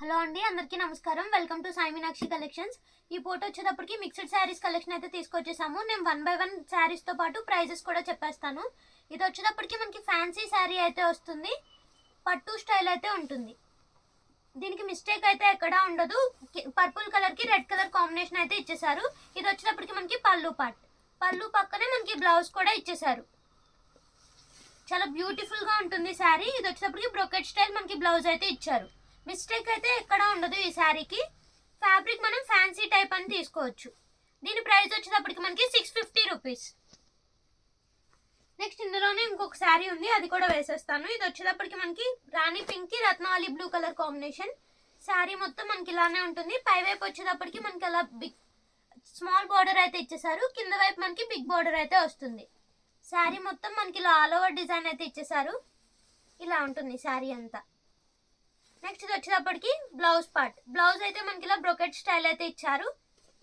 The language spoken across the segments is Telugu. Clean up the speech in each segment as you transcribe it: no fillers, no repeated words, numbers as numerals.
హలో అండి, అందరికీ నమస్కారం. Welcome to Sai Meenakshi collections. ఈ ఫోటో వచ్చేటప్పటికి మిక్స్డ్ శారీస్ కలెక్షన్ అయితే తీసుకొచ్చేసాము. నేను 1 by 1 శారీస్తో పాటు ప్రైజెస్ కూడా చెప్పేస్తాను. ఇది వచ్చేటప్పటికి మనకి ఫ్యాన్సీ శారీ అయితే వస్తుంది, పట్టు స్టైల్ అయితే ఉంటుంది. దీనికి మిస్టేక్ అయితే ఎక్కడా ఉండదు. పర్పుల్ కలర్కి రెడ్ కలర్ కాంబినేషన్ అయితే ఇచ్చేసారు. ఇది వచ్చేటప్పటికి మనకి పళ్ళు పార్ట్, పళ్ళు పక్కనే మనకి బ్లౌజ్ కూడా ఇచ్చేసారు. చాలా బ్యూటిఫుల్గా ఉంటుంది శారీ. ఇది వచ్చేటప్పటికి బ్రొకెట్ స్టైల్ మనకి బ్లౌజ్ అయితే ఇచ్చారు. మిస్టేక్ అయితే ఎక్కడా ఉండదు. ఈ శారీకి ఫ్యాబ్రిక్ మనం ఫ్యాన్సీ టైప్ అని తీసుకోవచ్చు. దీని ప్రైస్ వచ్చేటప్పటికి మనకి 650 రూపీస్. నెక్స్ట్ ఇందులోనే ఇంకొక శారీ ఉంది, అది కూడా వేసేస్తాను. ఇది వచ్చేటప్పటికి మనకి రాణి పింక్కి రత్నావళి బ్లూ కలర్ కాంబినేషన్. శారీ మొత్తం మనకి ఇలానే ఉంటుంది. పై వైపు వచ్చేటప్పటికి మనకి అలా బిగ్ స్మాల్ బార్డర్ అయితే ఇచ్చేసారు, కింద వైపు మనకి బిగ్ బార్డర్ అయితే వస్తుంది. శారీ మొత్తం మనకి ఇలా ఆల్ ఓవర్ డిజైన్ అయితే ఇచ్చేసారు. ఇలా ఉంటుంది శారీ అంతా. నెక్స్ట్ ఇది వచ్చేటప్పటికి బ్లౌజ్ పార్ట్. బ్లౌజ్ అయితే మనకి ఇలా బ్రొకెట్ స్టైల్ అయితే ఇచ్చారు.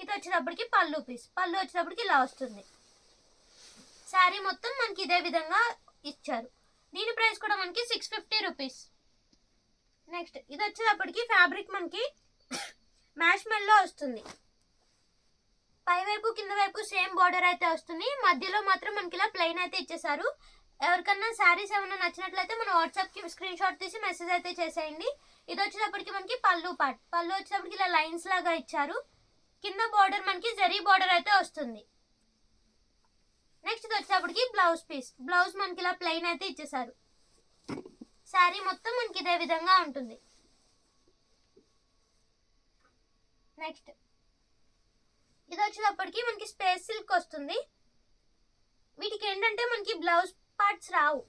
ఇది వచ్చేటప్పటికి పళ్ళు పీస్, పళ్ళు వచ్చేటప్పటికి ఇలా వస్తుంది. శారీ మొత్తం మనకి ఇదే విధంగా ఇచ్చారు. దీని ప్రైస్ కూడా మనకి 650 రూపీస్. నెక్స్ట్ ఇది వచ్చేటప్పటికి ఫ్యాబ్రిక్ మనకి మ్యాష్ మెల్లో వస్తుంది. పై వైపు కింద వైపు సేమ్ బార్డర్ అయితే వస్తుంది. మధ్యలో మాత్రం మనకి ఇలా ప్లెయిన్ అయితే ఇచ్చేసారు. ఎవరికన్నా శారీస్ ఏమైనా నచ్చినట్లయితే మన వాట్సాప్కి స్క్రీన్ షాట్ తీసి మెసేజ్ అయితే చేసేయండి. ఇది వచ్చేటప్పటికి మనకి పళ్ళు పార్ట్, పళ్ళు వచ్చేటప్పటికి ఇలా లైన్స్ లాగా ఇచ్చారు. కింద బార్డర్ మనకి జరీ బార్డర్ అయితే వస్తుంది. నెక్స్ట్ ఇది వచ్చేటప్పటికి బ్లౌజ్ పీస్, బ్లౌజ్ మనకి ఇలా ప్లెయిన్ అయితే ఇచ్చేసారు. శారీ మొత్తం మనకి ఇదే విధంగా ఉంటుంది. నెక్స్ట్ ఇది వచ్చేటప్పటికి మనకి స్పేస్ సిల్క్ వస్తుంది. వీటికి ఏంటంటే మనకి బ్లౌజ్ పార్ట్స్ రావు,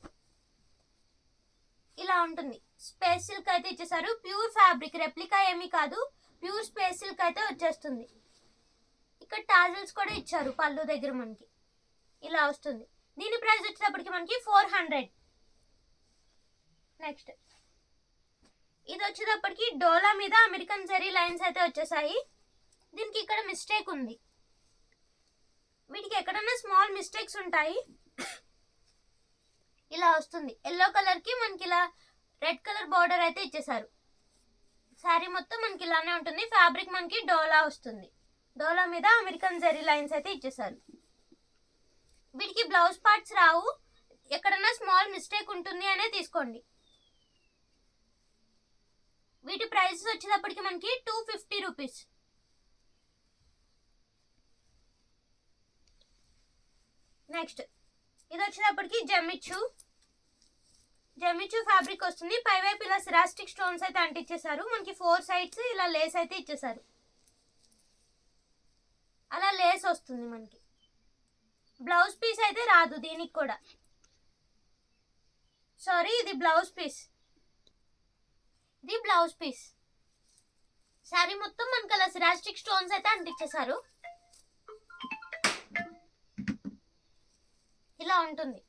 ఇలా ఉంటుంది. స్పేస్ సిల్క్ అయితే ఇచ్చేసారు. ప్యూర్ ఫ్యాబ్రిక్, రెప్లికా ఏమీ కాదు, ప్యూర్ స్పేస్ సిల్క్ అయితే వచ్చేస్తుంది. ఇక్కడ టాజల్స్ కూడా ఇచ్చారు పళ్ళు దగ్గర మనకి, ఇలా వస్తుంది. దీని ప్రైస్ వచ్చేటప్పటికి మనకి 400. నెక్స్ట్ ఇది వచ్చేటప్పటికి డోలా మీద అమెరికన్ జరీ లైన్స్ అయితే వచ్చేసాయి. దీనికి ఇక్కడ మిస్టేక్ ఉంది. వీటికి ఎక్కడన్నా స్మాల్ మిస్టేక్స్ ఉంటాయి. ఇలా వస్తుంది. ఎల్లో కలర్కి మనకి ఇలా రెడ్ కలర్ బార్డర్ అయితే ఇచ్చేసారు. శారీ మొత్తం మనకి ఇలానే ఉంటుంది. ఫ్యాబ్రిక్ మనకి డోలా వస్తుంది. డోలా మీద అమెరికన్ జరీ లైన్స్ అయితే ఇచ్చేసారు. వీటికి బ్లౌజ్ పార్ట్స్ రావు, ఎక్కడన్నా స్మాల్ మిస్టేక్ ఉంటుంది అనే తీసుకోండి. వీటి ప్రైస్ వచ్చేటప్పటికి మనకి 250 రూపీస్. నెక్స్ట్ ఇది వచ్చేటప్పటికి జమిచ్చు ఫ్యాబ్రిక్ వస్తుంది. పైవైపు ఇలా సిరాస్టిక్ స్టోన్స్ అయితే అంటించేసారు. మనకి 4 సైడ్స్ ఇలా లేస్ అయితే ఇచ్చేసారు. అలా లేస్ వస్తుంది మనకి. బ్లౌజ్ పీస్ అయితే రాదు దీనికి కూడా. సారీ, ఇది బ్లౌజ్ పీస్, ఇది బ్లౌజ్ పీస్. శారీ మొత్తం మనకి అలా సిరాస్టిక్ స్టోన్స్ అయితే అంటించేసారు. ఇలా ఉంటుంది.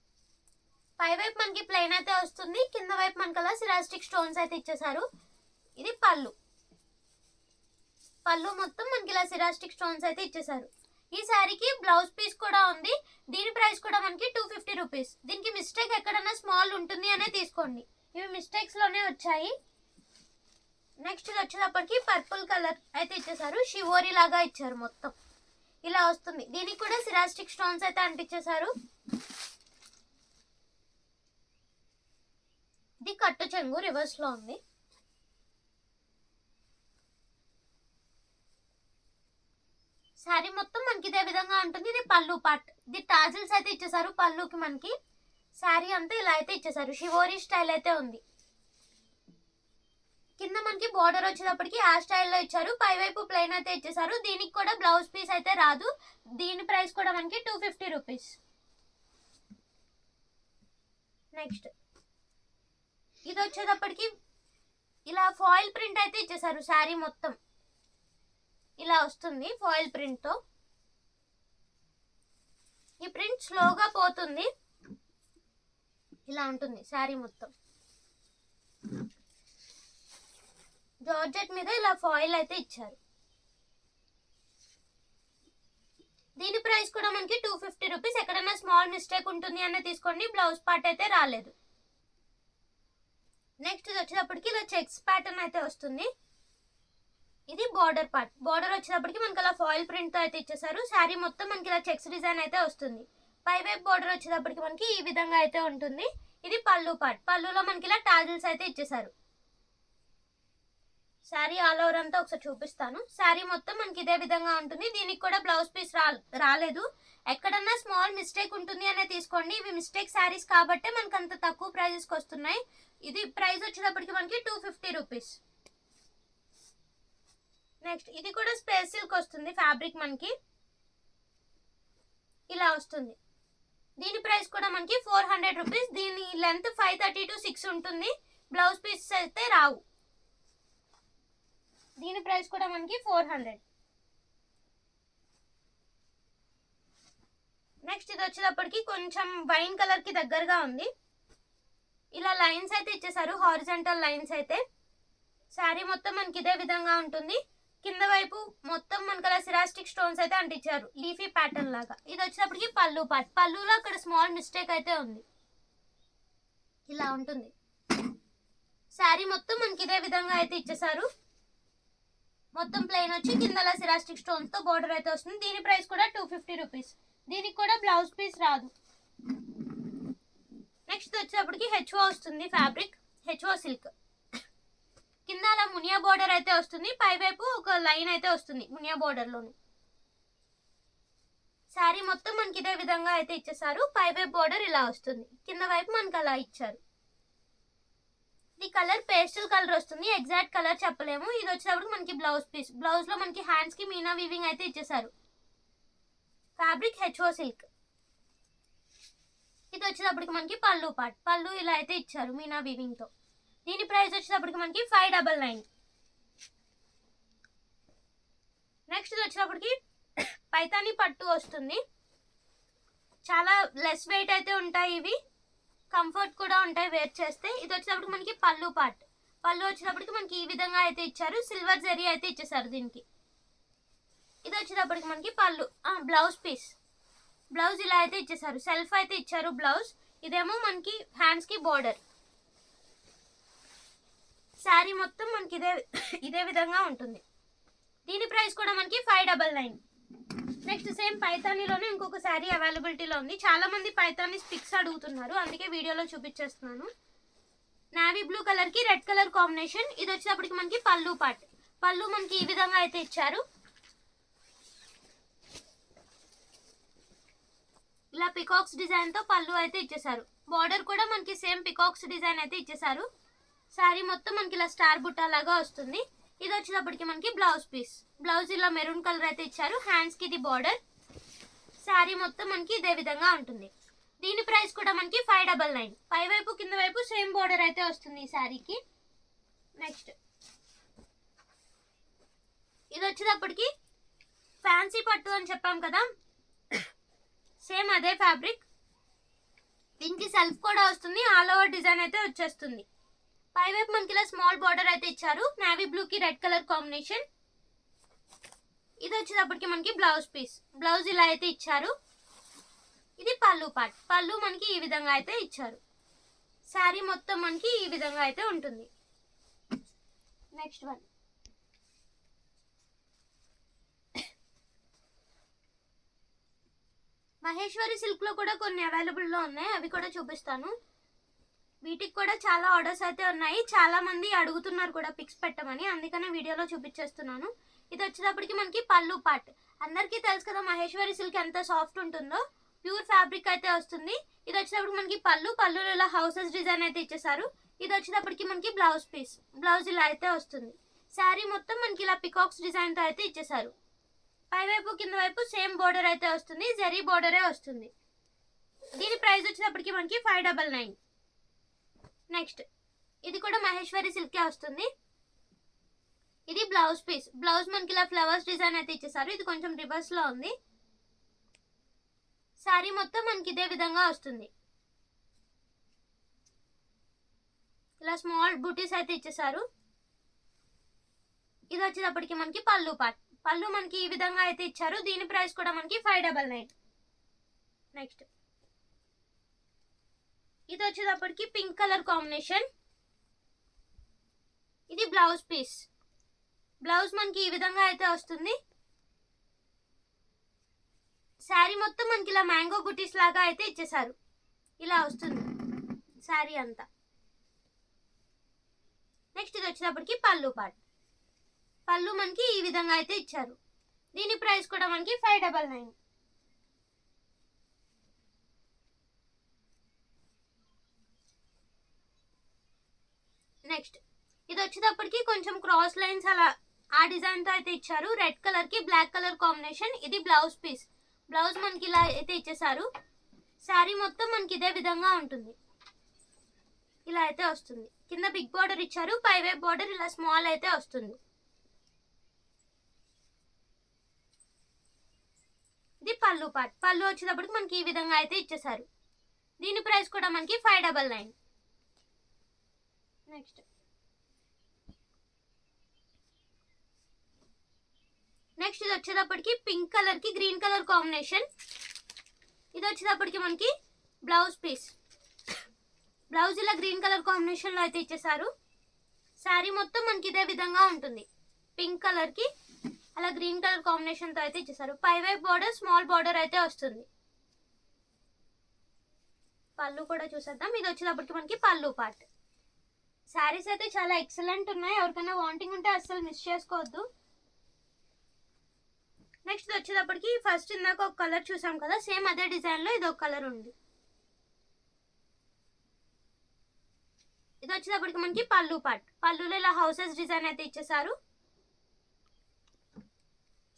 పై వైపు మనకి ప్లెయిన్ అయితే వస్తుంది, కింద వైపు మనకి అలా సిరాస్టిక్ స్టోన్స్ అయితే ఇచ్చేసారు. ఇది పళ్ళు, పళ్ళు మొత్తం మనకి ఇలా సిరాస్టిక్ స్టోన్స్ అయితే ఇచ్చేసారు. ఈ శారీకి బ్లౌజ్ పీస్ కూడా ఉంది. దీని ప్రైస్ కూడా మనకి 250 రూపీస్. దీనికి మిస్టేక్ ఎక్కడన్నా స్మాల్ ఉంటుంది అనే తీసుకోండి. ఇవి మిస్టేక్స్ లోనే వచ్చాయి. నెక్స్ట్ ఇది వచ్చేటప్పటికి పర్పుల్ కలర్ అయితే ఇచ్చేసారు. షివోరీ లాగా ఇచ్చారు, మొత్తం ఇలా వస్తుంది. దీనికి కూడా సిరాస్టిక్ స్టోన్స్ అయితే అంటించేసారు. ఇది కట్టు చెంగు రివర్స్ లో ఉంది. శారీ మొత్తం మనకి ఇదే విధంగా ఉంటుంది. ఇది పళ్ళు పార్ట్. ఇది టాజిల్స్ అయితే ఇచ్చేసారు పళ్ళుకి మనకి. శారీ అంతా ఇలా అయితే ఇచ్చేసారు. షివోరీ స్టైల్ అయితే ఉంది. కింద మనకి బార్డర్ వచ్చేటప్పటికి ఆ స్టైల్లో ఇచ్చారు. పైవైపు ప్లెయిన్ అయితే ఇచ్చేసారు. దీనికి కూడా బ్లౌజ్ పీస్ అయితే రాదు. దీని ప్రైస్ కూడా మనకి 250 రూపీస్. నెక్స్ట్ ఇది వచ్చేటప్పటికి ఇలా ఫాయిల్ ప్రింట్ అయితే ఇచ్చేసారు. శారీ మొత్తం ఇలా వస్తుంది ఫాయిల్ ప్రింట్ తో. ఈ ప్రింట్ స్లోగా పోతుంది, ఇలా ఉంటుంది శారీ మొత్తం. జార్జెట్ మీద ఇలా ఫాయిల్ అయితే ఇచ్చారు. దీని ప్రైస్ కూడా మనకి 250 రూపీస్. ఎక్కడైనా స్మాల్ మిస్టేక్ ఉంటుంది అనే తీసుకోండి. బ్లౌజ్ పార్ట్ అయితే రాలేదు. నెక్స్ట్ ఇది వచ్చేటప్పటికి ఇలా చెక్స్ ప్యాటర్న్ అయితే వస్తుంది. ఇది బార్డర్ పార్ట్. బార్డర్ వచ్చేటప్పటికి మనకి అలా ఫాయిల్ ప్రింట్ తో అయితే ఇచ్చేసారు. శారీ మొత్తం మనకి ఇలా చెక్స్ డిజైన్ అయితే వస్తుంది. పై వైపు బార్డర్ వచ్చేటప్పటికి మనకి ఈ విధంగా అయితే ఉంటుంది. ఇది పళ్ళు పార్ట్. పళ్ళులో మనకి ఇలా టాజిల్స్ అయితే ఇచ్చేసారు. శారీ ఆల్ ఓవర్ అంతా ఒకసారి చూపిస్తాను. శారీ మొత్తం మనకి ఇదే విధంగా ఉంటుంది. దీనికి కూడా బ్లౌజ్ పీస్ రాలేదు. ఎక్కడన్నా స్మాల్ మిస్టేక్ ఉంటుంది అనే తీసుకోండి. ఇవి మిస్టేక్ శారీస్ కాబట్టే మనకి అంత తక్కువ ప్రైజెస్కి వస్తున్నాయి. ఇది ప్రైస్ వచ్చేటప్పటికి మనకి 250 రూపీస్. నెక్స్ట్ ఇది కూడా స్పేస్ సిల్క్ వస్తుంది. ఫ్యాబ్రిక్ మనకి ఇలా వస్తుంది. దీని ప్రైస్ కూడా మనకి 400 రూపీస్. దీని లెంత్ 530 to 6 ఉంటుంది. బ్లౌజ్ పీస్ అయితే రావు. దీని ప్రైస్ కూడా మనకి 400. నెక్స్ట్ ఇది వచ్చేటప్పటికి కొంచెం వైన్ కలర్ కి దగ్గరగా ఉంది. ఇలా లైన్స్ అయితే ఇచ్చేసారు, హారిజంటల్ లైన్స్ అయితే. శారీ మొత్తం మనకి ఇదే విధంగా ఉంటుంది. కింద వైపు మొత్తం మనకి అలా సిరాస్టిక్ స్టోన్స్ అయితే అంటించారు, లీఫీ ప్యాటర్న్ లాగా. ఇది వచ్చేటప్పటికి పళ్ళు పార్ట్. పళ్ళులో అక్కడ స్మాల్ మిస్టేక్ అయితే ఉంది. ఇలా ఉంటుంది. శారీ మొత్తం మనకి ఇదే విధంగా అయితే ఇచ్చేసారు. మొత్తం ప్లెయిన్ వచ్చి కింద అలా సిరాస్టిక్ స్టోన్స్ తో బోర్డర్ అయితే వస్తుంది. దీని ప్రైస్ కూడా 250 రూపీస్. దీనికి కూడా బ్లౌజ్ పీస్ రాదు. నెక్స్ట్ వచ్చేటప్పటికి హెచ్ఓ వస్తుంది ఫ్యాబ్రిక్. HO silk. కింద అలా మునియా బోర్డర్ అయితే వస్తుంది. పై వైపు ఒక లైన్ అయితే వస్తుంది మునియా బోర్డర్ లోని. శారీ మొత్తం మనకి ఇదే విధంగా అయితే ఇచ్చేసారు. పై వైపు బోర్డర్ ఇలా వస్తుంది, కింద వైపు మనకి అలా ఇచ్చారు. ఈ కలర్ పేస్టల్ కలర్ వస్తుంది, ఎగ్జాక్ట్ కలర్ చెప్పలేము. ఇది వచ్చేటప్పుడు మనకి బ్లౌజ్ పీస్. బ్లౌజ్ లో మనకి హ్యాండ్స్ కి మీనా వీవింగ్ అయితే ఇచ్చేసారు. Fabric HO silk. ఇది వచ్చేటప్పటికి మనకి పళ్ళు పార్ట్. పళ్ళు ఇలా అయితే ఇచ్చారు మీనా వీవింగ్ తో. దీని ప్రైస్ వచ్చేటప్పటికి మనకి 599. నెక్స్ట్ ఇది వచ్చేటప్పటికి పైతాని పట్టు వస్తుంది. చాలా లెస్ వెయిట్ అయితే ఉంటాయి ఇవి, కంఫర్ట్ కూడా ఉంటాయి వేర్ చేస్తే. ఇది వచ్చేటప్పటికి మనకి పళ్ళు పార్ట్. పళ్ళు వచ్చేటప్పటికి మనకి ఈ విధంగా అయితే ఇచ్చారు, సిల్వర్ జరీ అయితే ఇచ్చేసారు దీనికి. ఇది వచ్చేటప్పటికి మనకి పళ్ళు. Blouse piece. బ్లౌజ్ ఇలా అయితే ఇచ్చేసారు, సెల్ఫ్ అయితే ఇచ్చారు బ్లౌజ్. ఇదేమో మనకి హ్యాండ్స్ కి బోర్డర్. శారీ మొత్తం మనకి ఇదే విధంగా ఉంటుంది. దీని ప్రైస్ కూడా మనకి 599. నెక్స్ట్ సేమ్ పైతానీలోనే ఇంకొక శారీ అవైలబిలిటీలో ఉంది. చాలా మంది పైతానీ పిక్స్ అడుగుతున్నారు, అందుకే వీడియోలో చూపించేస్తున్నాను. నావీ బ్లూ కలర్ కి రెడ్ కలర్ కాంబినేషన్. ఇది వచ్చేటప్పటికి మనకి పళ్ళు పార్ట్. పళ్ళు మనకి ఈ విధంగా అయితే ఇచ్చారు. ఇలా పికాక్స్ డిజైన్ తో పళ్ళు అయితే ఇచ్చేసారు. బార్డర్ కూడా మనకి సేమ్ పికాక్స్ డిజైన్ అయితే ఇచ్చేసారు. శారీ మొత్తం మనకి ఇలా స్టార్ బుట్టా లాగా వస్తుంది. ఇది వచ్చేటప్పటికి మనకి బ్లౌజ్ పీస్. బ్లౌజ్ ఇలా మెరూన్ కలర్ అయితే ఇచ్చారు, హ్యాండ్స్ కి ఇది బార్డర్. శారీ మొత్తం మనకి ఇదే విధంగా ఉంటుంది. దీని ప్రైస్ కూడా మనకి 599. పై వైపు కింద వైపు సేమ్ బార్డర్ అయితే వస్తుంది ఈ శారీకి. నెక్స్ట్ ఇది వచ్చేటప్పటికి ఫ్యాన్సీ పట్టు అని చెప్పాం కదా, సేమ్ అదే ఫ్యాబ్రిక్. దీనికి సెల్ఫ్ కూడా వస్తుంది, ఆల్ ఓవర్ డిజైన్ అయితే వచ్చేస్తుంది. పై వైపు మనకి ఇలా స్మాల్ బార్డర్ అయితే ఇచ్చారు, నావీ బ్లూ కి రెడ్ కలర్ కాంబినేషన్. ఇది వచ్చేటప్పటికి మనకి బ్లౌజ్ పీస్. బ్లౌజ్ ఇలా అయితే ఇచ్చారు. ఇది పళ్ళు పార్ట్. పళ్ళు మనకి ఈ విధంగా అయితే ఇచ్చారు. శారీ మొత్తం మనకి ఈ విధంగా అయితే ఉంటుంది. నెక్స్ట్ వన్ మహేశ్వరి సిల్క్ లో కూడా కొన్ని అవైలబుల్ లో ఉన్నాయి, అవి కూడా చూపిస్తాను. వీటికి కూడా చాలా ఆర్డర్స్ అయితే ఉన్నాయి. చాలా మంది అడుగుతున్నారు కూడా పిక్స్ పెట్టమని, అందుకనే వీడియోలో చూపించేస్తున్నాను. ఇది వచ్చేటప్పటికి మనకి పళ్ళు పార్ట్. అందరికీ తెలుసు కదా మహేశ్వరి సిల్క్ ఎంత సాఫ్ట్ ఉంటుందో. ప్యూర్ ఫ్యాబ్రిక్ అయితే వస్తుంది. ఇది వచ్చేటప్పటికి మనకి పళ్ళు ఇలా హౌసెస్ డిజైన్ అయితే ఇచ్చేసారు. ఇది వచ్చేటప్పటికి మనకి బ్లౌజ్ పీస్. బ్లౌజ్ ఇలా అయితే వస్తుంది. శారీ మొత్తం మనకి ఇలా పికాక్స్ డిజైన్ తో అయితే ఇచ్చేసారు. పై వైపు కింద వైపు సేమ్ బోర్డర్ అయితే వస్తుంది, జరీ బోర్డరే వస్తుంది. దీని ప్రైస్ వచ్చేటప్పటికి మనకి 599. నెక్స్ట్ ఇది కూడా మహేశ్వరి సిల్కే వస్తుంది. ఇది బ్లౌజ్ పీస్. బ్లౌజ్ మనకి ఇలా ఫ్లవర్స్ డిజైన్ అయితే ఇచ్చేసారు. ఇది కొంచెం రివర్స్ లో ఉంది. శారీ మొత్తం మనకి ఇదే విధంగా వస్తుంది. ఇలా స్మాల్ బూటీస్ అయితే ఇచ్చేసారు. ఇది వచ్చేటప్పటికి మనకి పళ్ళు పార్ట్. పళ్ళు మనకి ఈ విధంగా అయితే ఇచ్చారు. దీని ప్రైస్ కూడా మనకి 599. నెక్స్ట్ ఇది వచ్చేటప్పటికి పింక్ కలర్ కాంబినేషన్. ఇది బ్లౌజ్ పీస్. బ్లౌజ్ మనకి ఈ విధంగా అయితే వస్తుంది. శారీ మొత్తం మనకి ఇలా మ్యాంగో బుటీస్ లాగా అయితే ఇచ్చేసారు. ఇలా వస్తుంది శారీ అంతా. నెక్స్ట్ ఇది వచ్చేటప్పటికి పళ్ళు పార్ట్. పళ్ళు మనకి ఈ విధంగా అయితే ఇచ్చారు. దీని ప్రైస్ కూడా మనకి 599. నెక్స్ట్ ఇది వచ్చేటప్పటికి కొంచెం క్రాస్ లైన్స్ అలా ఆ డిజైన్ తో అయితే ఇచ్చారు. రెడ్ కలర్ కి బ్లాక్ కలర్ కాంబినేషన్. ఇది బ్లౌజ్ పీస్. బ్లౌజ్ మనకి ఇలా అయితే ఇచ్చేసారు. శారీ మొత్తం మనకి ఇదే విధంగా ఉంటుంది. ఇలా అయితే వస్తుంది. కింద బిగ్ బార్డర్ ఇచ్చారు. పై వైపు బార్డర్ ఇలా స్మాల్ అయితే వస్తుంది. ఇది పళ్ళు పార్ట్. పళ్ళు వచ్చేటప్పటికి మనకి ఈ విధంగా అయితే ఇచ్చేసారు. దీని ప్రైస్ కూడా మనకి 599. నెక్స్ట్ ఇది వచ్చేటప్పటికి పింక్ కలర్ కి గ్రీన్ కలర్ కాంబినేషన్. ఇది వచ్చేటప్పటికి మనకి బ్లౌజ్ పీస్. బ్లౌజ్ ఇలా గ్రీన్ కలర్ కాంబినేషన్ లో అయితే ఇచ్చేసారు. శారీ మొత్తం మనకి ఇదే విధంగా ఉంటుంది. పింక్ కలర్ కి అలా గ్రీన్ కలర్ కాంబినేషన్ తో అయితే ఇచ్చేసారు. పై వైపు బార్డర్ స్మాల్ బార్డర్ అయితే వస్తుంది. పళ్ళు కూడా చూసేద్దాం. ఇది వచ్చేటప్పటికి మనకి పళ్ళు పార్ట్. శారీస్ అయితే చాలా ఎక్సలెంట్ ఉన్నాయి. ఎవరికైనా వాంటింగ్ ఉంటే అస్సలు మిస్ చేసుకోవద్దు. నెక్స్ట్ వచ్చేటప్పటికి ఫస్ట్ ఇందాక ఒక కలర్ చూసాం కదా, సేమ్ అదే డిజైన్ లో ఇది ఒక కలర్ ఉంది. ఇది వచ్చేటప్పటికి మనకి పళ్ళు పార్ట్. పళ్ళులో ఇలా హౌసెస్ డిజైన్ అయితే ఇచ్చేసారు.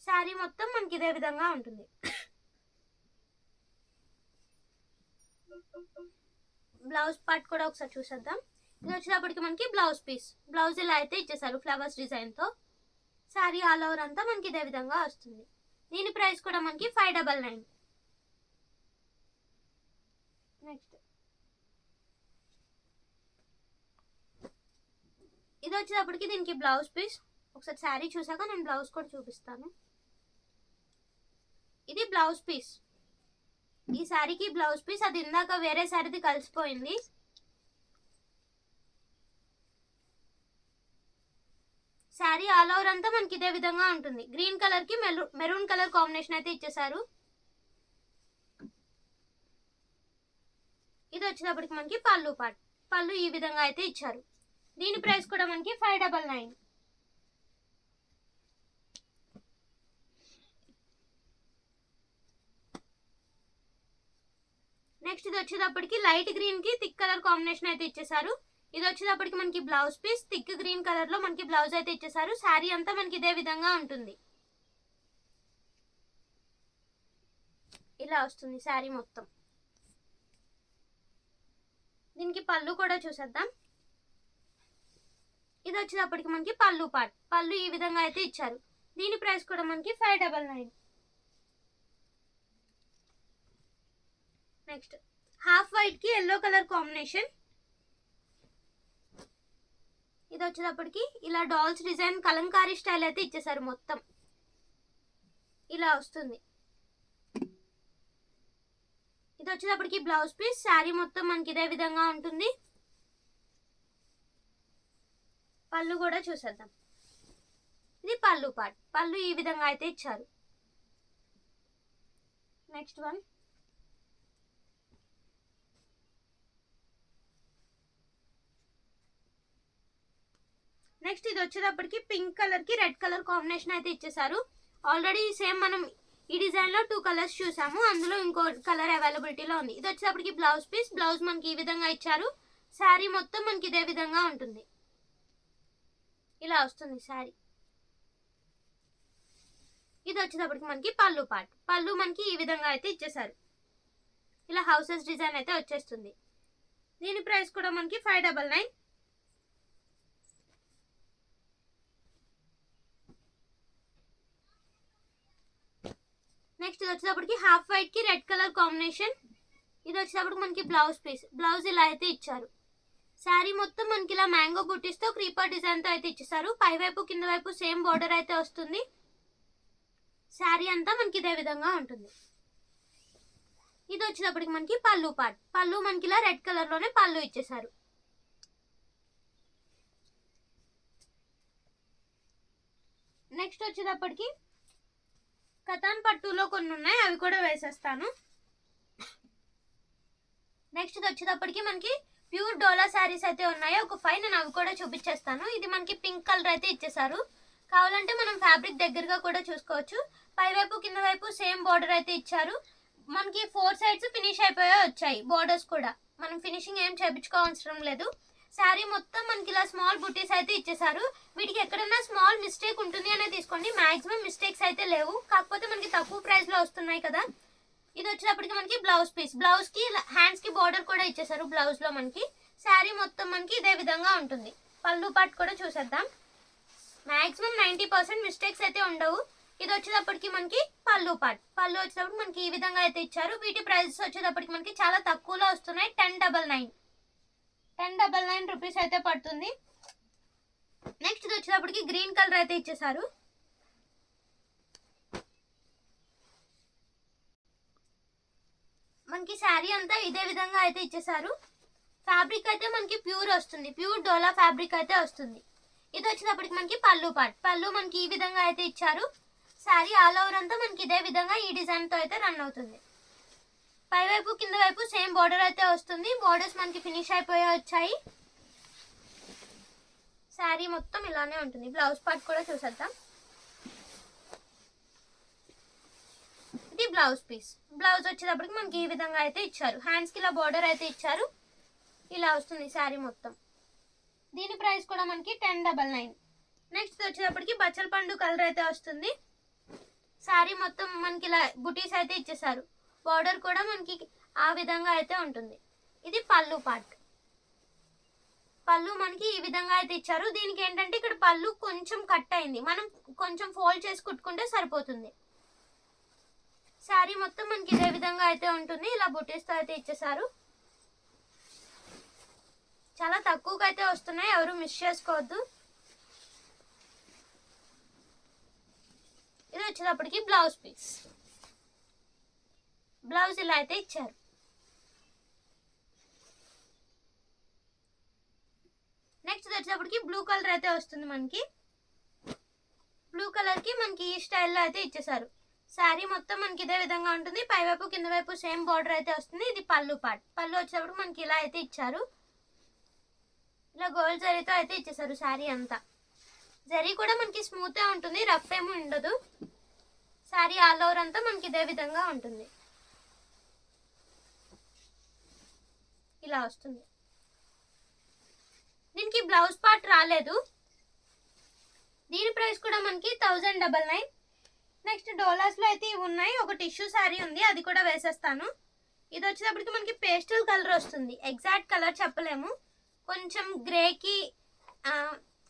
శారీ మొత్తం మనకి ఇదే విధంగా ఉంటుంది. బ్లౌజ్ పార్ట్ కూడా ఒకసారి చూసేద్దాం. ఇది వచ్చేటప్పటికి మనకి బ్లౌజ్ పీస్. బ్లౌజ్ ఇలా అయితే ఇచ్చేసారు ఫ్లవర్స్ డిజైన్ తో. శారీ ఆల్ ఓవర్ అంతా మనకి ఇదే విధంగా వస్తుంది. దీని ప్రైస్ కూడా మనకి 599. నెక్స్ట్ ఇది వచ్చేటప్పటికి దీనికి బ్లౌజ్ పీస్. ఒకసారి శారీ చూసాక నేను బ్లౌజ్ కూడా చూపిస్తాను. ఇది బ్లౌజ్ పీస్. ఈ శారీకి బ్లౌజ్ పీస్. అది ఇందాక వేరే శారీది కలిసిపోయింది. శారీ ఆల్ ఓవర్ అంతా మనకి ఇదే విధంగా ఉంటుంది. గ్రీన్ కలర్ కి మెరూన్ కలర్ కాంబినేషన్ అయితే ఇచ్చేసారు. ఇది వచ్చేటప్పటికి మనకి పళ్ళు పార్ట్. పళ్ళు ఈ విధంగా అయితే ఇచ్చారు. దీని ప్రైస్ కూడా మనకి 599. నెక్స్ట్ ఇది వచ్చేటప్పటికి లైట్ గ్రీన్ కి థిక్ కలర్ కాంబినేషన్ అయితే ఇచ్చేసారు. ఇది వచ్చేటప్పటికి మనకి blouse piece. Thick green colour లో మనకి బ్లౌజ్ అయితే ఇచ్చేసారు. శారీ అంతా మనకి ఇదే విధంగా ఉంటుంది. ఇలా వస్తుంది శారీ మొత్తం. దీనికి పళ్ళు కూడా చూసేద్దాం. ఇది వచ్చేటప్పటికి మనకి పళ్ళు పార్ట్. పళ్ళు ఈ విధంగా అయితే ఇచ్చారు. దీని ప్రైస్ కూడా మనకి 599. నెక్స్ట్ హాఫ్ వైట్ కి ఎల్లో కలర్ కాంబినేషన్. ఇది వచ్చేటప్పటికి ఇలా డాల్స్ డిజైన్ కలంకారీ స్టైల్ అయితే ఇచ్చేసారు. మొత్తం ఇలా వస్తుంది. ఇది వచ్చేటప్పటికి బ్లౌజ్ పీస్. శారీ మొత్తం మనకి ఇదే విధంగా ఉంటుంది. పళ్ళు కూడా చూసేద్దాం. ఇది పళ్ళు పార్ట్. పళ్ళు ఈ విధంగా అయితే ఇచ్చారు. నెక్స్ట్ వన్ నెక్స్ట్ ఇది వచ్చేటప్పటికి పింక్ కలర్ కి రెడ్ కలర్ కాంబినేషన్ అయితే ఇచ్చేసారు. ఆల్రెడీ సేమ్ మనం ఈ డిజైన్ లో 2 కలర్స్ చూసాము. అందులో ఇంకో కలర్ అవైలబిలిటీలో ఉంది. ఇది వచ్చేటప్పటికి బ్లౌజ్ పీస్. బ్లౌజ్ మనకి ఈ విధంగా ఇచ్చారు. శారీ మొత్తం మనకి ఇదే విధంగా ఉంటుంది. ఇలా వస్తుంది శారీ. ఇది వచ్చేటప్పటికి మనకి పళ్ళు పార్ట్. పళ్ళు మనకి ఈ విధంగా అయితే ఇచ్చేసారు. ఇలా హౌసెస్ డిజైన్ అయితే వచ్చేస్తుంది. దీని ప్రైస్ కూడా మనకి 599. నెక్స్ట్ ఇది వచ్చేటప్పటికి హాఫ్ వైట్ కి రెడ్ కలర్ కాంబినేషన్. ఇది వచ్చేటప్పటికి మనకి బ్లౌజ్ పీస్. బ్లౌజ్ ఇలా అయితే ఇచ్చారు. శారీ మొత్తం మనకి ఇలా మ్యాంగో బుటీస్ తో క్రీపర్ డిజైన్ తో అయితే ఇచ్చేసారు. పై వైపు కింద వైపు సేమ్ బోర్డర్ అయితే వస్తుంది. శారీ అంతా మనకి ఇదే విధంగా ఉంటుంది. ఇది వచ్చేటప్పటికి మనకి పళ్ళు పార్ట్. పళ్ళు మనకి ఇలా రెడ్ కలర్ లోనే పళ్ళు ఇచ్చేసారు. నెక్స్ట్ వచ్చేటప్పటికి కతాన్ పట్టులో కొన్ని ఉన్నాయి, అవి కూడా వేసేస్తాను. నెక్స్ట్ వచ్చేటప్పటికి మనకి ప్యూర్ డోలా శారీస్ అయితే ఉన్నాయి, ఒక 5 నేను అవి కూడా చూపించేస్తాను. ఇది మనకి పింక్ కలర్ అయితే ఇచ్చేసారు, కావాలంటే మనం ఫ్యాబ్రిక్ దగ్గరగా కూడా చూసుకోవచ్చు. పై వైపు కింద వైపు సేమ్ బార్డర్ అయితే ఇచ్చారు. మనకి 4 సైడ్స్ ఫినిష్ అయిపోయా వచ్చాయి బోర్డర్స్ కూడా, మనం ఫినిషింగ్ ఏం చేయించుకోవసరం లేదు. శారీ మొత్తం మనకి ఇలా స్మాల్ బుటీస్ అయితే ఇచ్చేసారు. వీటికి ఎక్కడైనా స్మాల్ మిస్టేక్ ఉంటుంది అనే తీసుకోండి, మాక్సిమం మిస్టేక్స్ అయితే లేవు, కాకపోతే మనకి తక్కువ ప్రైస్ లో వస్తున్నాయి కదా. ఇది వచ్చేటప్పటికి మనకి బ్లౌజ్ పీస్, బ్లౌజ్ కి హ్యాండ్స్ కి బార్డర్ కూడా ఇచ్చేసారు. బ్లౌజ్ లో మనకి శారీ మొత్తం మనకి ఇదే విధంగా ఉంటుంది. పళ్ళు పార్ట్ కూడా చూసేద్దాం. మాక్సిమం 90% మిస్టేక్స్ అయితే ఉండవు. ఇది వచ్చేటప్పటికి మనకి పళ్ళు పార్ట్, పళ్ళు వచ్చేటప్పుడు మనకి ఈ విధంగా అయితే ఇచ్చారు. వీటి ప్రైసెస్ వచ్చేటప్పటికి మనకి చాలా తక్కువలో వస్తున్నాయి. 1099 రూపీస్ అయితే పడుతుంది. నెక్స్ట్ ఇది వచ్చేటప్పటికి గ్రీన్ కలర్ అయితే ఇచ్చేసారు. మనకి శారీ అంతా ఇదే విధంగా అయితే ఇచ్చేసారు. ఫ్యాబ్రిక్ అయితే మనకి ప్యూర్ వస్తుంది, ప్యూర్ డోలా ఫ్యాబ్రిక్ అయితే వస్తుంది. ఇది వచ్చేటప్పటికి మనకి పళ్ళు పార్ట్, పళ్ళు మనకి ఈ విధంగా అయితే ఇచ్చారు. శారీ ఆల్ ఓవర్ అంతా మనకి ఇదే విధంగా ఈ డిజైన్ తో అయితే రన్ అవుతుంది. పై వైపు కింద వైపు సేమ్ బార్డర్ అయితే వస్తుంది. బార్డర్స్ మనకి ఫినిష్ అయిపోయి వచ్చాయి. శారీ మొత్తం ఇలానే ఉంటుంది. బ్లౌజ్ పార్ట్ కూడా చూసేద్దాం. ఇది బ్లౌజ్ పీస్, బ్లౌజ్ వచ్చేటప్పటికి మనకి ఈ విధంగా అయితే ఇచ్చారు. హ్యాండ్స్ కి ఇలా బార్డర్ అయితే ఇచ్చారు. ఇలా వస్తుంది శారీ మొత్తం. దీని ప్రైస్ కూడా మనకి 1099. నెక్స్ట్ వచ్చేటప్పటికి బచ్చల పండు కలర్ అయితే వస్తుంది. శారీ మొత్తం మనకి ఇలా బుటీస్ అయితే ఇచ్చేసారు. బార్డర్ కూడా మనకి ఆ విధంగా అయితే ఉంటుంది. ఇది పళ్ళు పార్ట్, పళ్ళు మనకి ఈ విధంగా అయితే ఇచ్చారు. దీనికి ఏంటంటే ఇక్కడ పళ్ళు కొంచెం కట్ అయింది, మనం కొంచెం ఫోల్డ్ చేసి కుట్టుకుంటే సరిపోతుంది. శారీ మొత్తం మనకి ఇదే విధంగా అయితే ఉంటుంది. ఇలా బుటీస్ తో అయితే ఇచ్చేసారు. చాలా తక్కువగా అయితే వస్తున్నాయి, ఎవరు మిస్ చేసుకోవద్దు. ఇది వచ్చేటప్పటికి బ్లౌజ్ పీస్, బ్లౌజ్ ఇలా అయితే ఇచ్చారు. నెక్స్ట్ వచ్చేటప్పటికి బ్లూ కలర్ అయితే వస్తుంది. మనకి బ్లూ కలర్ కి మనకి ఈ స్టైల్లో అయితే ఇచ్చేసారు. శారీ మొత్తం మనకి ఇదే విధంగా ఉంటుంది. పై వైపు కింద వైపు సేమ్ బార్డర్ అయితే వస్తుంది. ఇది పళ్ళు పార్ట్, పళ్ళు వచ్చేటప్పుడు మనకి ఇలా అయితే ఇచ్చారు. ఇలా గోల్డ్ జరీతో అయితే ఇచ్చేసారు. శారీ అంతా జరీ కూడా మనకి స్మూత్ గా ఉంటుంది, రఫ్ ఏమీ ఉండదు. శారీ ఆల్ ఓవర్ అంతా మనకి ఇదే విధంగా ఉంటుంది. ఇలా వస్తుంది. దీనికి బ్లౌజ్ పార్ట్ రాలేదు. దీని ప్రైస్ కూడా మనకి 1099. నెక్స్ట్ డోలాస్ లో అయితే ఇవి ఉన్నాయి. ఒక టిష్యూ శారీ ఉంది, అది కూడా వేసేస్తాను. ఇది వచ్చేటప్పటికి మనకి పేస్టల్ కలర్ వస్తుంది. ఎగ్జాక్ట్ కలర్ చెప్పలేము, కొంచెం గ్రేకి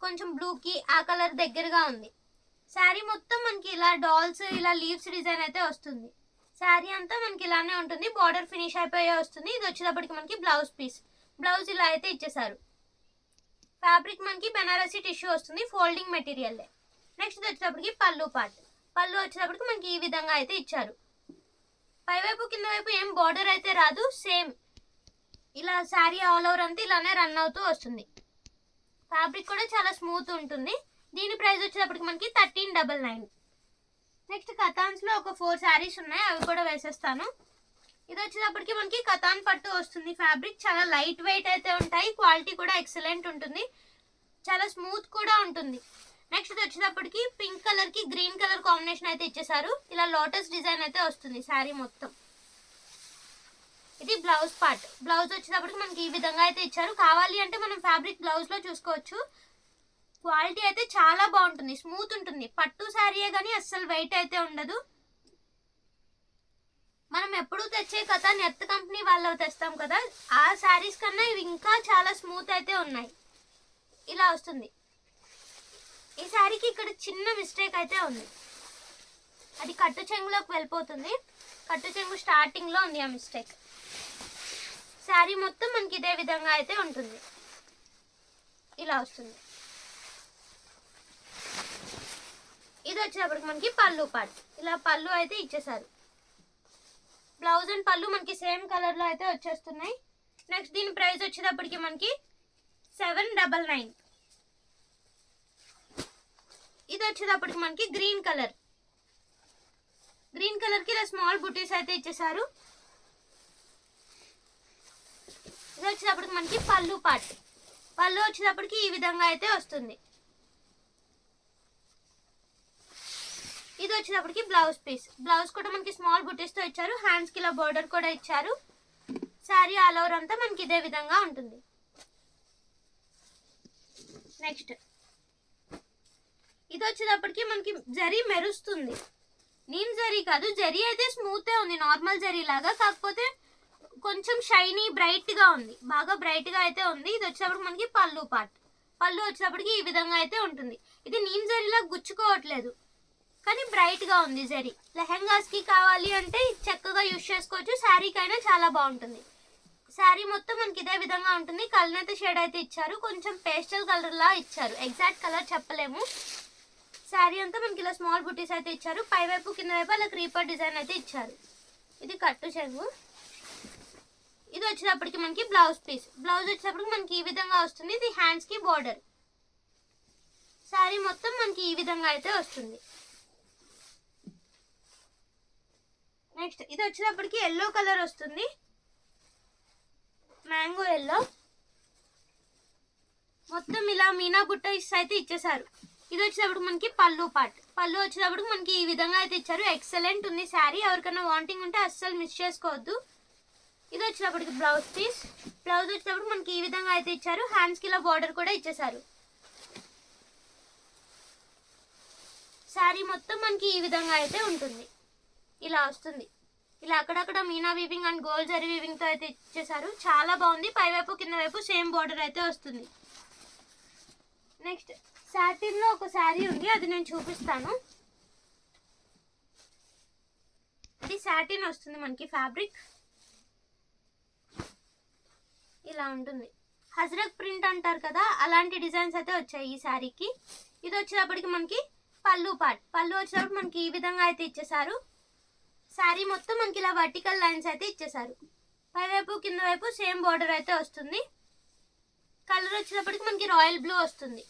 కొంచెం బ్లూకి ఆ కలర్ దగ్గరగా ఉంది. శారీ మొత్తం మనకి ఇలా డాల్స్ ఇలా లీవ్స్ డిజైన్ అయితే వస్తుంది. శారీ అంతా మనకి ఇలానే ఉంటుంది. బార్డర్ ఫినిష్ అయిపోయే వస్తుంది. ఇది వచ్చేటప్పటికి మనకి బ్లౌజ్ పీస్, బ్లౌజ్ ఇలా అయితే ఇచ్చేసారు. ఫ్యాబ్రిక్ మనకి బెనారసీ టిష్యూ వస్తుంది, ఫోల్డింగ్ మెటీరియల్. నెక్స్ట్ వచ్చేటప్పటికి పళ్ళు పార్ట్, పళ్ళు వచ్చేటప్పటికి మనకి ఈ విధంగా అయితే ఇచ్చారు. పై వైపు కింద వైపు ఏం బార్డర్ అయితే రాదు, సేమ్ ఇలా శారీ ఆల్ ఓవర్ అంతా ఇలానే రన్ అవుతూ వస్తుంది. ఫ్యాబ్రిక్ కూడా చాలా స్మూత్ ఉంటుంది. దీని ప్రైస్ వచ్చేటప్పటికి మనకి 1399. నెక్స్ట్ కతాన్స్ లో ఒక 4 శారీస్ ఉన్నాయి, అవి కూడా వేసేస్తాను. ఇది వచ్చేటప్పటికి మనకి కతాన్ పట్టు వస్తుంది. ఫ్యాబ్రిక్ చాలా లైట్ వెయిట్ అయితే ఉంటాయి, క్వాలిటీ కూడా ఎక్సలెంట్ ఉంటుంది, చాలా స్మూత్ కూడా ఉంటుంది. నెక్స్ట్ వచ్చేటప్పటికి పింక్ కలర్ కి గ్రీన్ కలర్ కాంబినేషన్ అయితే ఇచ్చేసారు. ఇలా లోటస్ డిజైన్ అయితే వస్తుంది శారీ మొత్తం. ఇది బ్లౌజ్ పార్ట్, బ్లౌజ్ వచ్చేటప్పటికి మనకి ఈ విధంగా అయితే ఇచ్చారు. కావాలి అంటే మనం ఫ్యాబ్రిక్ బ్లౌజ్ లో చూసుకోవచ్చు. క్వాలిటీ అయితే చాలా బాగుంటుంది, స్మూత్ ఉంటుంది. పట్టు శారీయే కానీ అస్సలు వెయిట్ అయితే ఉండదు. మనం ఎప్పుడు తెచ్చే కదా నెట్ కంపెనీ వాళ్ళవి తెస్తాం కదా, ఆ శారీస్ కన్నా ఇవి ఇంకా చాలా స్మూత్ అయితే ఉన్నాయి. ఇలా వస్తుంది. ఈ శారీకి ఇక్కడ చిన్న మిస్టేక్ అయితే ఉంది, అది కట్టు చెంగులోకి వెళ్ళిపోతుంది. కట్టు చెంగు స్టార్టింగ్ లో ఉంది ఆ మిస్టేక్. శారీ మొత్తం మనకి ఇదే విధంగా అయితే ఉంటుంది. ఇలా వస్తుంది. ఇది వచ్చేటప్పటికి మనకి పళ్ళు పార్ట్, ఇలా పళ్ళు అయితే ఇచ్చేసారు. బ్లౌజ్ అండ్ పళ్ళు మనకి సేమ్ కలర్ లో అయితే వచ్చేస్తున్నాయి. నెక్స్ట్ దీని ప్రైస్ వచ్చేటప్పటికి మనకి 799. ఇది వచ్చేటప్పటికి మనకి గ్రీన్ కలర్ కి ఇలా స్మాల్ బుటీస్ అయితే ఇచ్చేసారు. ఇది వచ్చేటప్పటికి మనకి పళ్ళు పార్ట్. పళ్ళు వచ్చేటప్పటికి ఈ విధంగా అయితే వస్తుంది. ఇది వచ్చేటప్పటికి బ్లౌజ్ పీస్. బ్లౌజ్ కూడా మనకి స్మాల్ బుటీస్ తో ఇచ్చారు. హ్యాండ్స్ కి ఇలా బోర్డర్ కూడా ఇచ్చారు. శారీ ఆల్ ఓవర్ అంతా మనకి ఇదే విధంగా ఉంటుంది. నెక్స్ట్ ఇది వచ్చేటప్పటికి మనకి జరీ మెరుస్తుంది. నీమ్ జరీ కాదు, జరీ అయితే స్మూత్ ఉంది, నార్మల్ జరీ లాగా. కాకపోతే కొంచెం షైనీ బ్రైట్ గా ఉంది, బాగా బ్రైట్ గా అయితే ఉంది. ఇది వచ్చేటప్పటికి మనకి పళ్ళు పార్ట్. పళ్ళు వచ్చేటప్పటికి ఈ విధంగా అయితే ఉంటుంది. ఇది నీమ్ జరీలా గుచ్చుకోవట్లేదు, కానీ బ్రైట్ గా ఉంది జరీ. లెహెంగాస్ కి కావాలి అంటే చక్కగా యూజ్ చేసుకోవచ్చు. శారీకైనా చాలా బాగుంటుంది. శారీ మొత్తం మనకి ఇదే విధంగా ఉంటుంది. కల్నేత షేడ్ అయితే ఇచ్చారు, కొంచెం పేస్టల్ కలర్ లా ఇచ్చారు, ఎగ్జాక్ట్ కలర్ చెప్పలేము. శారీ అంతా మనకి ఇలా స్మాల్ బుటీస్ అయితే ఇచ్చారు. పై వైపు కింద వైపు అలా క్రీపర్ డిజైన్ అయితే ఇచ్చారు. ఇది కట్టు చెంగు. ఇది వచ్చేటప్పటికి మనకి బ్లౌజ్ పీస్. బ్లౌజ్ వచ్చేటప్పటికి మనకి ఈ విధంగా వస్తుంది. ఇది హ్యాండ్స్ కి బోర్డర్. శారీ మొత్తం మనకి ఈ విధంగా అయితే వస్తుంది. నెక్స్ట్ ఇది వచ్చేటప్పటికి ఎల్లో కలర్ వస్తుంది, మ్యాంగో ఎల్లో. మొత్తం ఇలా మీనా బుట్ట అయితే ఇచ్చేసారు. ఇది వచ్చేటప్పుడు మనకి పళ్ళు పార్ట్. పళ్ళు వచ్చేటప్పుడు మనకి ఈ విధంగా అయితే ఇచ్చారు. ఎక్సలెంట్ ఉంది శారీ. ఎవరికైనా వాంటింగ్ ఉంటే అస్సలు మిస్ చేసుకోవద్దు. ఇది వచ్చేటప్పటికి బ్లౌజ్ పీస్. బ్లౌజ్ వచ్చేటప్పుడు మనకి ఈ విధంగా అయితే ఇచ్చారు. హ్యాండ్స్ కి ఇలా బార్డర్ కూడా ఇచ్చేసారు. శారీ మొత్తం మనకి ఈ విధంగా అయితే ఉంటుంది. ఇలా వస్తుంది. ఇలా అక్కడక్కడ Meena weaving and gold zari weaving తో అయితే ఇచ్చేసారు. చాలా బాగుంది. పై వైపు కింద వైపు సేమ్ బార్డర్ అయితే వస్తుంది. నెక్స్ట్ సాటిన్ లో ఒక శారీ ఉంది, అది నేను చూపిస్తాను. ఇది సాటిన్ వస్తుంది మనకి ఫ్యాబ్రిక్. ఇలా ఉంటుంది. హజరక్ ప్రింట్ అంటారు కదా, అలాంటి డిజైన్స్ అయితే వచ్చాయి ఈ శారీకి. ఇది వచ్చేటప్పటికి మనకి పళ్ళు పార్ట్. పళ్ళు వచ్చేటప్పుడు మనకి ఈ విధంగా అయితే ఇచ్చేసారు. శారీ మొత్తం మనకి ఇలా వర్టికల్ లైన్స్ అయితే ఇచ్చేసారు. పై వైపు కింద వైపు సేమ్ బార్డర్ అయితే వస్తుంది. కలర్ వచ్చేటప్పటికి మనకి రాయల్ బ్లూ వస్తుంది.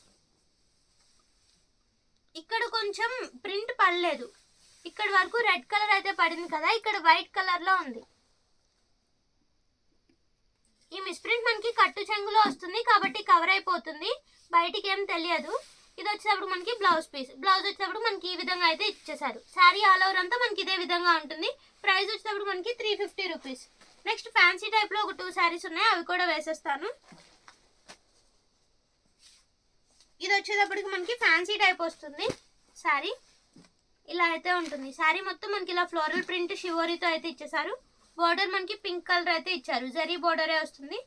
ఇక్కడ కొంచెం ప్రింట్ పడలేదు, ఇక్కడ వరకు రెడ్ కలర్ అయితే పడింది కదా, ఇక్కడ వైట్ కలర్ లో ఉంది. ఈ మిస్ప్రింట్ మనకి కట్టు చెంగులో వస్తుంది కాబట్టి కవర్ అయిపోతుంది, బయటికి ఏం తెలియదు. ఇది వచ్చేటప్పుడు మనకి బ్లౌజ్ పీస్. బ్లౌజ్ వచ్చేటప్పుడు మనకి ఈ విధంగా అయితే ఇచ్చేసారు. శారీ ఆల్ ఓవర్ అంతా మనకి ఇదే విధంగా ఉంటుంది. ప్రైస్ వచ్చేటప్పుడు మనకి 350 రూపీస్. నెక్స్ట్ ఫ్యాన్సీ టైప్ లో ఒక 2 శారీస్ ఉన్నాయి, అవి కూడా వేసేస్తాను. ఇది వచ్చేటప్పటికి మనకి ఫ్యాన్సీ టైప్ వస్తుంది శారీ. ఇలా అయితే ఉంటుంది. శారీ మొత్తం మనకి ఇలా ఫ్లోరల్ ప్రింట్ షివోరీతో అయితే ఇచ్చేసారు. బోర్డర్ మనకి పింక్ కలర్ అయితే ఇచ్చారు, జరీ బోర్డరే వస్తుంది.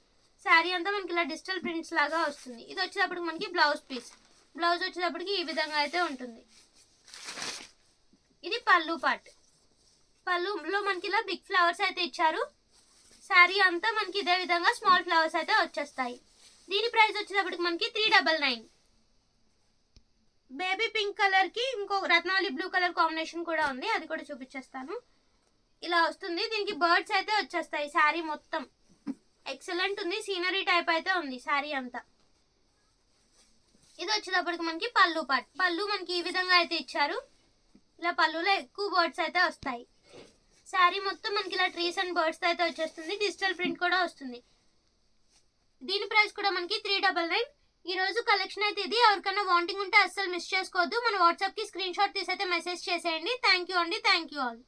శారీ అంతా మనకి ఇలా డిజిటల్ ప్రింట్స్ లాగా వస్తుంది. ఇది వచ్చేటప్పటికి మనకి బ్లౌజ్ పీస్. బ్లౌజ్ వచ్చేటప్పటికి ఈ విధంగా అయితే ఉంటుంది. ఇది పళ్ళు పార్ట్. పళ్ళులో మనకి ఇలా బిగ్ ఫ్లవర్స్ అయితే ఇచ్చారు. శారీ అంతా మనకి ఇదే విధంగా స్మాల్ ఫ్లవర్స్ అయితే వచ్చేస్తాయి. దీని ప్రైస్ వచ్చేటప్పటికి మనకి 399. బేబీ పింక్ కలర్ కి ఇంకో రత్నావళి బ్లూ కలర్ కాంబినేషన్ కూడా ఉంది, అది కూడా చూపించేస్తాను. ఇలా వస్తుంది. దీనికి బర్డ్స్ అయితే వచ్చేస్తాయి. శారీ మొత్తం ఎక్సలెంట్ ఉంది, సీనరీ టైప్ అయితే ఉంది శారీ అంతా. ఇది వచ్చేటప్పటికి మనకి పళ్ళు పార్ట్. పళ్ళు మనకి ఈ విధంగా అయితే ఇచ్చారు. ఇలా పళ్ళులో ఎక్కువ బర్డ్స్ అయితే వస్తాయి. శారీ మొత్తం మనకి ఇలా ట్రీస్ అండ్ బర్డ్స్ అయితే వచ్చేస్తుంది. డిజిటల్ ప్రింట్ కూడా వస్తుంది. దీని ప్రైస్ కూడా మనకి 399. ఈ రోజు కలెక్షన్ అయితే ఇది. ఎవరికైనా వాంటింగ్ ఉంటే అస్సలు మిస్ చేసుకోవద్దు. మన వాట్సాప్ కి స్క్రీన్ షాట్ తీసి అయితే మెసేజ్ చేసేయండి. థ్యాంక్ యూ అండి. Thank you all.